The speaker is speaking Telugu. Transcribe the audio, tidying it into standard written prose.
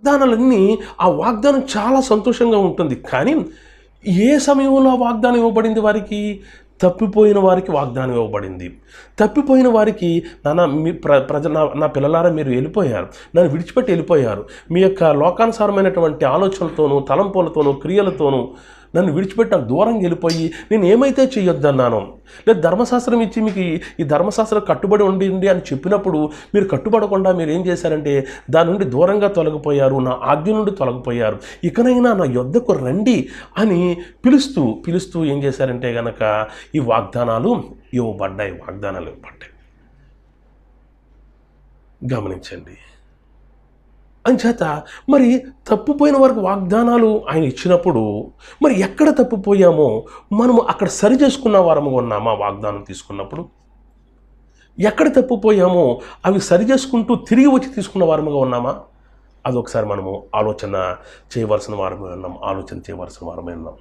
వాగ్దానాలన్నీ ఆ వాగ్దానం చాలా సంతోషంగా ఉంటుంది. కానీ ఏ సమయంలో ఆ వాగ్దానం ఇవ్వబడింది వారికి? తప్పిపోయిన వారికి వాగ్దానం ఇవ్వబడింది. తప్పిపోయిన వారికి నాన్న మీ నా పిల్లలారా మీరు వెళ్ళిపోయారు, నన్ను విడిచిపెట్టి వెళ్ళిపోయారు. మీ యొక్క లోకానుసారమైనటువంటి ఆలోచనలతోనూ, తలంపులతోనూ, క్రియలతోనూ నన్ను విడిచిపెట్టి నాకు దూరంగా వెళ్ళిపోయి నేను ఏమైతే చేయొద్దన్నానో, లేదా ధర్మశాస్త్రం ఇచ్చి మీకు ఈ ధర్మశాస్త్రం కట్టుబడి ఉండింది అని చెప్పినప్పుడు మీరు కట్టుబడకుండా మీరు ఏం చేశారంటే దాని నుండి దూరంగా తొలగిపోయారు, నా ఆజ్ఞ నుండి తొలగిపోయారు. ఇకనైనా నా యొద్దకు రండి అని పిలుస్తూ ఏం చేశారంటే గనక ఈ వాగ్దానాలు ఇవ్వబడ్డాయి. గమనించండి. అంచేత మరి తప్పిపోయిన వారికి వాగ్దానాలు ఆయన ఇచ్చినప్పుడు మరి ఎక్కడ తప్పిపోయామో మనము అక్కడ సరి చేసుకున్న వారముగా ఉన్నామా? వాగ్దానం తీసుకున్నప్పుడు ఎక్కడ తప్పిపోయామో అవి సరి చేసుకుంటూ తిరిగి వచ్చి తీసుకున్న వారముగా ఉన్నామా? అదొకసారి మనము ఆలోచన చేయవలసిన వారమే ఉన్నాం.